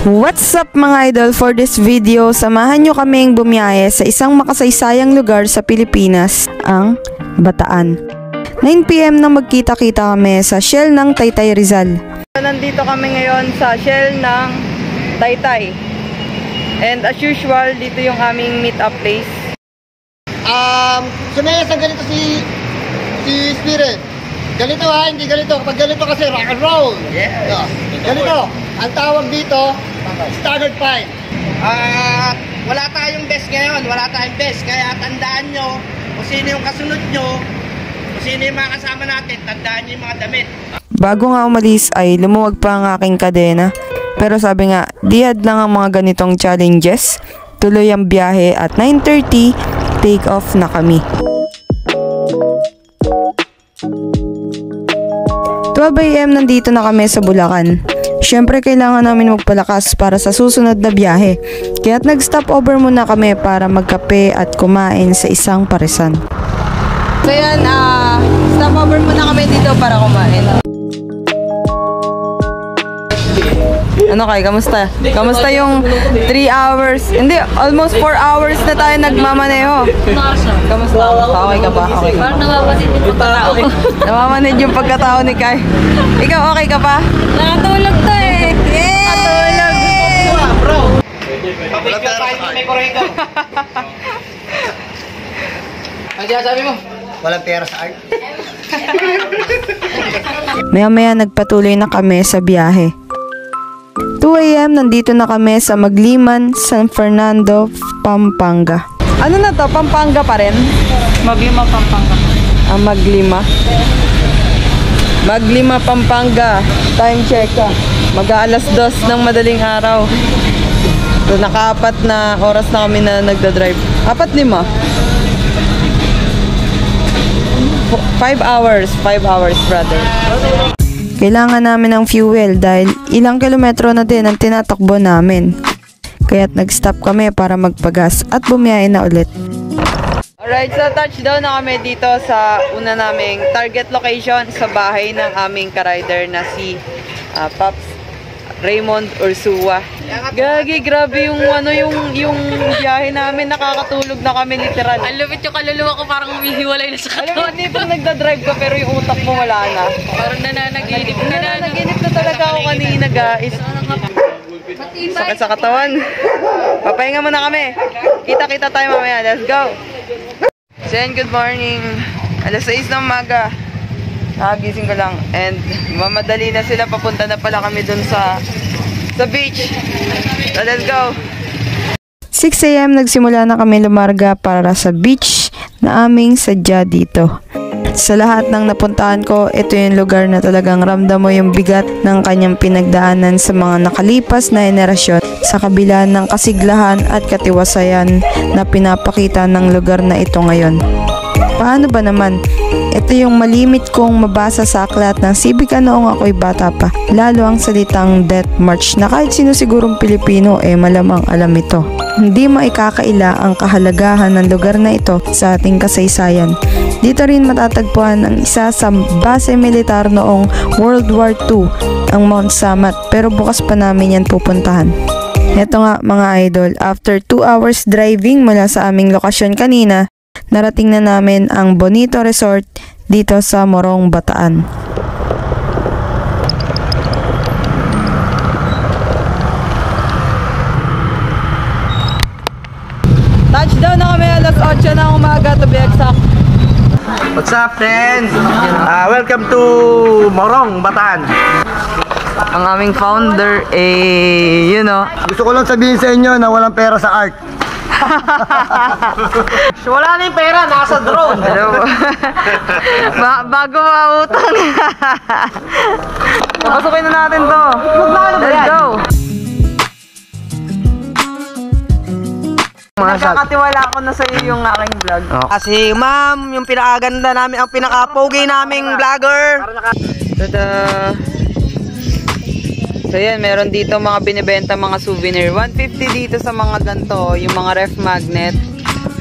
What's up mga idol? For this video, samahan nyo kaming bumiyahe sa isang makasaysayang lugar sa Pilipinas, ang Bataan. 9 PM nang magkita-kita kami sa Shell ng Taytay Rizal. Nandito kami ngayon sa Shell ng Taytay. And as usual, dito yung aming meet-up place. Sumayas ang ganito si Spirit. Ganito ha, hindi ganito. Kapag ganito kasi rock and roll. Yeah. Ganito. Ang tawag dito, standard fine. Wala tayong best ngayon. Wala tayong best. Kaya tandaan nyo kung sino yung kasunod nyo, kung sino yung mga kasama natin, tandaan nyo yung mga damit. Bago nga umalis ay lumuwag pa ang aking kadena. Pero sabi nga, dihad lang ang mga ganitong challenges. Tuloy ang biyahe at 9:30, take off na kami. 12 AM nandito na kami sa Bulacan. Siyempre kailangan namin magpalakas para sa susunod na biyahe. Kaya't nag-stop over muna kami para magkape at kumain sa isang parisan. So yan, stop over muna kami dito para kumain. Ano kay, kamusta? Kamusta yung 3 hours? Hindi, almost 4 hours na tayo nagmamaneho. Kamusta? Okay ka ba? Okay ka ba? Parang namamanid yung pagkatao. Namamanid yung pagkatao ni Kai. Ikaw, okay ka pa? Nakatulog to eh. Nakatulog! Bro! Pabigyan tayo may korego. Ano sabi mo? Walang pera sa art. Maya-maya nagpatuloy na kami sa biyahe. 2 AM nandito na kami sa Magliman, San Fernando, Pampanga. Ano na to? Pampanga pa rin? Maglima, Pampanga. Maglima. Maglima, Pampanga. Time check ka. Mag-aalas 2 ng madaling araw. So, naka-4 na oras na kami na nagda-drive. 4-5? 5 hours. 5 hours, brother. Kailangan namin ng fuel dahil ilang kilometro na din ang tinatakbo namin. Kaya't nag-stop kami para magpagas at bumiyahe na ulit. Alright, so touchdown na kami dito sa una naming target location sa bahay ng aming ka-rider na si Pops Raymond Ursua. Gagi, grabe yung yung biyahe namin, nakakatulog na kami literal. Ang lupit yung kaluluwa ko, parang humihiwalay na sa Alam mo, katawan. hindi pag nagda-drive ka pero yung utak mo wala na. Parang nananaginip. Nananaginip na talaga ako kanina, guys. Sakit sa katawan. Papahinga muna kami. Kita-kita tayo mamaya. Let's go. Sen, good morning. Alas 6 ng umaga. Nakagising ko lang. And mamadali na sila. Papunta na pala kami dun sa beach. So let's go. 6 AM nagsimula na kami lumarga para sa beach na aming sadya dito. Sa lahat ng napuntahan ko, ito yung lugar na talagang ramdam mo yung bigat ng kanyang pinagdaanan sa mga nakalipas na henerasyon sa kabila ng kasiglahan at katiwasayan na pinapakita ng lugar na ito ngayon. Paano ba naman? Ito yung malimit kong mabasa sa aklat ng Civica noong ako'y bata pa. Lalo ang salitang Death March na kahit sino sigurong Pilipino malamang alam ito. Hindi maikakaila ang kahalagahan ng lugar na ito sa ating kasaysayan. Dito rin matatagpuan ang isa sa base militar noong World War II, ang Mount Samat, pero bukas pa namin yan pupuntahan. Ito nga mga idol, after 2 hours driving mula sa aming lokasyon kanina, narating na namin ang Bonito Resort dito sa Morong, Bataan. Touchdown na kami alas 8 ng umaga to be exact. What's up, friends? Welcome to Morong, Bataan. Ang aming founder, Gusto ko lang sabihin sa inyo na walang pera sa art. Wala na yung pera, nasa drone. bago mautang. Papasukin na natin to. Let's go. Nakakatiwala ako na sa iyo yung aking vlog. Kasi ma'am, yung pinakaganda namin, ang pinaka-pogi naming vlogger. Tada! So yan, meron dito mga binibenta mga souvenir. 150 dito sa mga ganito, yung mga ref magnet.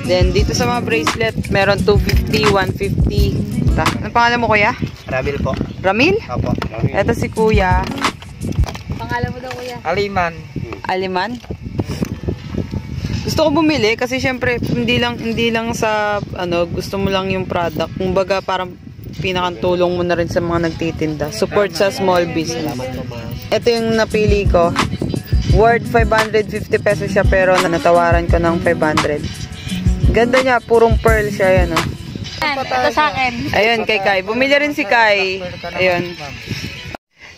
Then dito sa mga bracelet, meron 250, 150. Anong pangalan mo kuya? Ramil po. Ramil? Opo. Ito si kuya. Akala mo daw kuya. Aliman. Aliman? Gusto ko bumili kasi syempre hindi lang sa ano, gusto mo lang yung product. Kumbaga parang pinakang tulong mo na rin sa mga nagtitinda. Support sa small business. Ito yung napili ko. Worth 550 pesos siya pero natawaran ko ng 500. Ganda niya, purong pearl siya yan, oh. Ito sa akin. Ayun, kay Kai. Bumili rin si Kai. Ayun.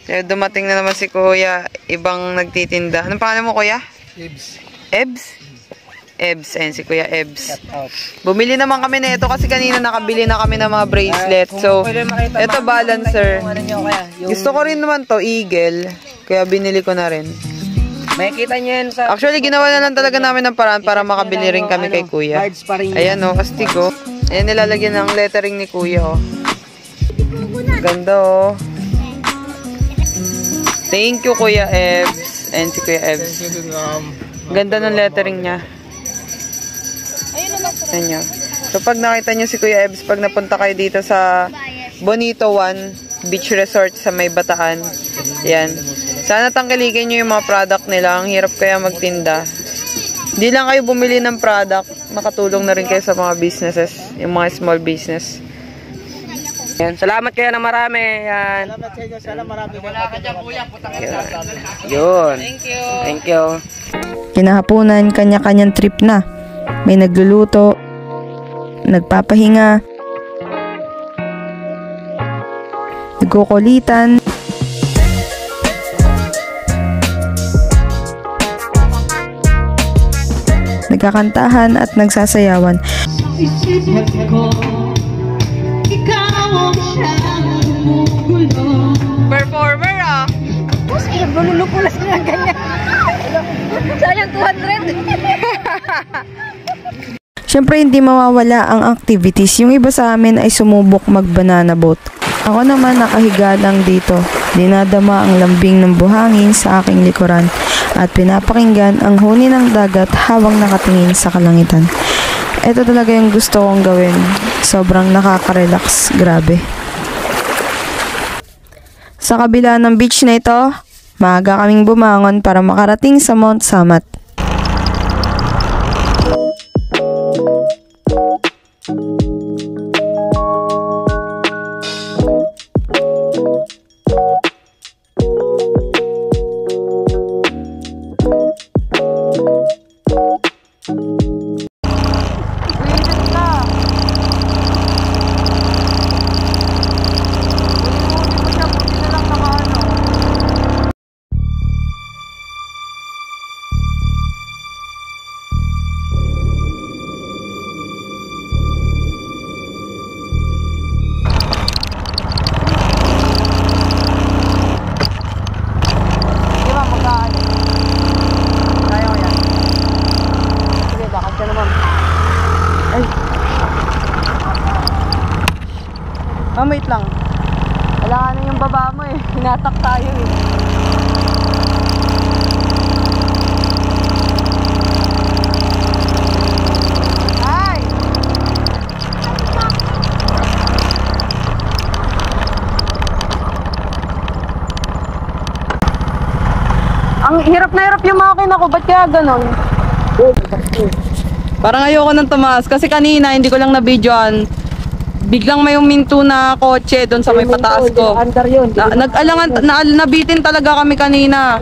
So, dumating na naman si Kuya. Ibang nagtitinda. Anong pangalan mo, Kuya? Ibs. Ebs? Ebs. Ayun, si Kuya Ebs. Bumili naman kami na ito kasi kanina nakabili na kami ng mga bracelet. So, ito balancer. Gusto ko rin naman to, eagle. Kaya binili ko na rin. Makikita niyo yan sa... Actually, ginawa na lang talaga namin ng paraan para makabili rin kami kay Kuya. Ayan, oh, astig, oh. Ayan, nilalagyan ng lettering ni Kuya, oh. Ganda, oh. Thank you, Kuya Ebs. Ayan si Kuya Ebs. Ganda ng lettering niya. Ayan nyo. So, pag nakita nyo si Kuya Ebs, pag napunta kayo dito sa Bonito One Beach Resort sa May Bataan, yan. Sana tangkilikin nyo yung mga product nila. Ang hirap kaya magtinda. Hindi lang kayo bumili ng product, makatulong na rin kayo sa mga businesses, yung mga small business. Yan. Salamat kayo na marami. Yan. Salamat sa inyo. Sana marami. Wala ka dyan, kuya. Putang Yun. Thank you. Thank you. Kinahaponan, kanya-kanyang trip na. May nagluluto, nagpapahinga, nagkukulitan, nagkakantahan at nagsasayawan. Performer, ah! Naglulupo na sila ganyan. Sayang 200. Siyempre, hindi mawawala ang activities. Yung iba sa amin ay sumubok mag-banana boat. Ako naman nakahiga lang dito. Dinadama ang lambing ng buhangin sa aking likuran at pinapakinggan ang huni ng dagat habang nakatingin sa kalangitan. Ito talaga yung gusto kong gawin. Sobrang nakaka-relax. Grabe. Sa kabila ng beach na ito, maaga kaming bumangon para makarating sa Mount Samat. Wait lang. Wala na yung baba mo eh. Hinatak tayo eh. Ay! Ang hirap na hirap yung makina ko. Ba't kaya ganon? Parang ayoko nang tumaas. Kasi kanina hindi ko lang na-videoan. Biglang may uminto na kotse doon sa may pataas ko. Nag-alangan, nabitin talaga kami kanina.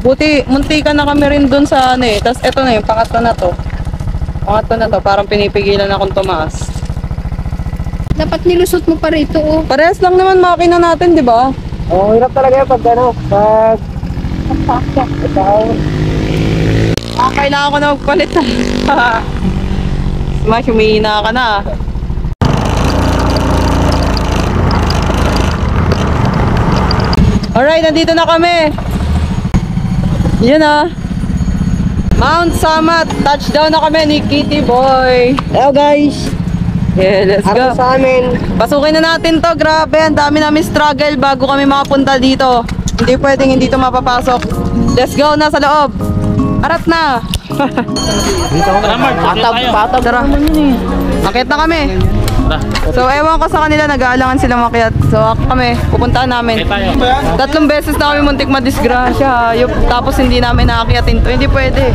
Buti, muntikan na kami rin doon sa ano eh. Tapos eto na yung pangatlo na to. Pangatlo na to, parang pinipigilan akong tumaas. Dapat nilusot mo pa rito, oh. Parehas lang naman makina natin, di ba? Oo, hirap talaga yung pag ano, pag... Kailangan ko na magpalit. Mas humihina ka na. Alright, nandito na kami. Yan ah. Mount Samat. Touchdown na kami ni Kitty Boy. Hello guys! Yeah, let's go. Ako sa amin. Pasukin na natin to. Grabe, ang dami namin struggle bago kami makapunta dito. Hindi pwedeng hindi to mapapasok. Let's go na sa loob. Arat na. Patag. Tara. Akit na kami. So, ewan ko sa kanila, nag-aalangan sila makiat. So, kami, pupuntahan namin. 3 beses na kami muntik madisgrasya. Tapos hindi namin nakakiatin to. Hindi pwede.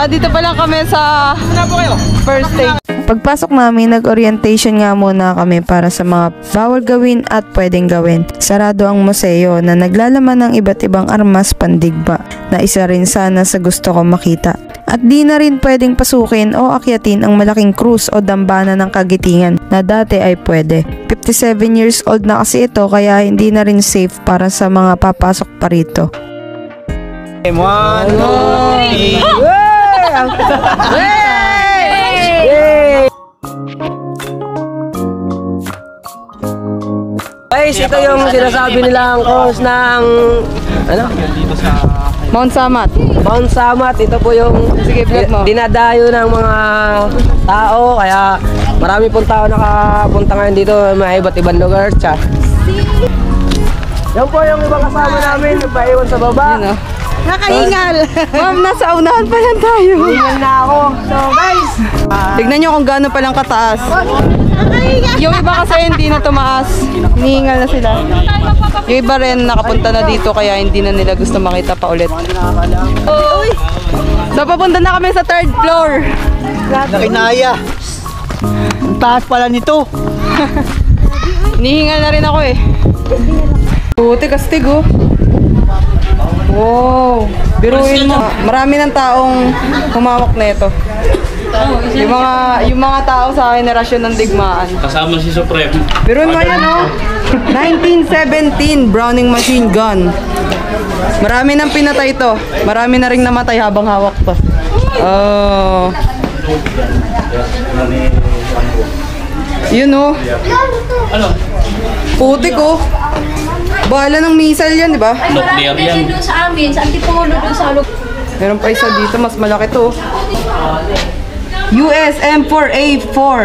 Dito pa lang kami sa first stage. Pagpasok namin, nag-orientation nga muna kami para sa mga bawal gawin at pwedeng gawin. Sarado ang museo na naglalaman ng iba't ibang armas pandigma na isa rin sana sa gusto ko makita. At di na rin pwedeng pasukin o akyatin ang malaking krus o dambana ng Kagitingan na dati ay pwede. 57 years old na kasi ito kaya hindi na rin safe para sa mga papasok pa rito. 1, 2, 3. Guys, ito yung sinasabi nilang cross ng Mount Samat. Mount Samat. Ito po yung dinadayo ng mga tao. Kaya marami pong tao nakapunta ngayon dito. May iba't ibang lugar. Yan po yung ibang kasama namin. Yung paiwan sa baba. Nakahingal! Ma'am, nasa unahan pa lang tayo. Hingal na ako. So guys, Tignan nyo kung gaano palang kataas. Yung iba kasi hindi na tumaas. Hinihingal na sila. Yung iba rin nakapunta na dito kaya hindi na nila gusto makita pa ulit. So papunta na kami sa 3rd floor. Nakinaya. Ang taas pala nito. Hinihingal na rin ako eh. Buti kastig oh. Wow, biruin mo. Marami ng taong humawak na ito. Yung mga tao sa henerasyon ng digmaan. Kasama si Supreme. Biruin mo yan oh. 1917 Browning machine gun. Marami nang pinatay ito. Marami na ring namatay habang hawak to. Oh. Yun oh. Ano? Putik oh. Bala ng missile yan, di ba? Ay, marami Nuclear din yan. doon sa amin, sa Antipolo, doon sa Alok. Meron pa isa dito, mas malaki to. US M4A4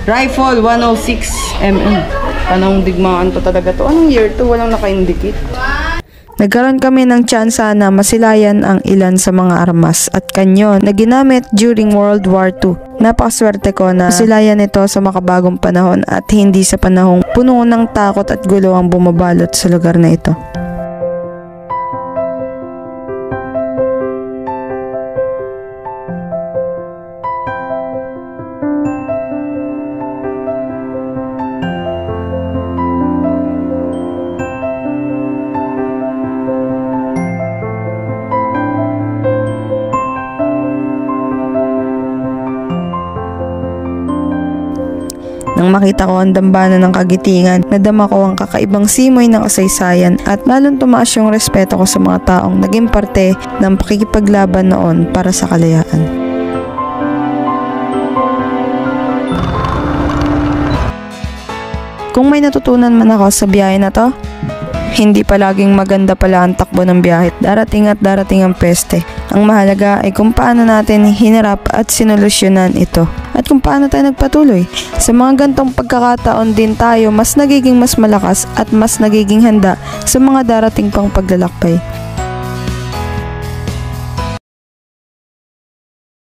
Rifle 106mm. Anong digmaan to talaga to? Anong year to? Walang naka-indicate. Nagkaroon kami ng tsansa na masilayan ang ilan sa mga armas at kanyon na ginamit during World War II. Napakaswerte ko na masilayan ito sa makabagong panahon at hindi sa panahong puno ng takot at gulo ang bumabalot sa lugar na ito. Nang makita ko ang dambana ng Kagitingan, nadama ko ang kakaibang simoy ng kasaysayan at lalong tumaas yung respeto ko sa mga taong naging parte ng pakikipaglaban noon para sa kalayaan. Kung may natutunan man ako sa biyahe na to, hindi palaging maganda pala ang takbo ng biyahe. Darating at darating ang peste. Ang mahalaga ay kung paano natin hinarap at sinolusyonan ito. At kung paano tayo nagpatuloy. Sa mga gantong pagkakataon din tayo mas nagiging mas malakas at mas nagiging handa sa mga darating pang paglalakbay.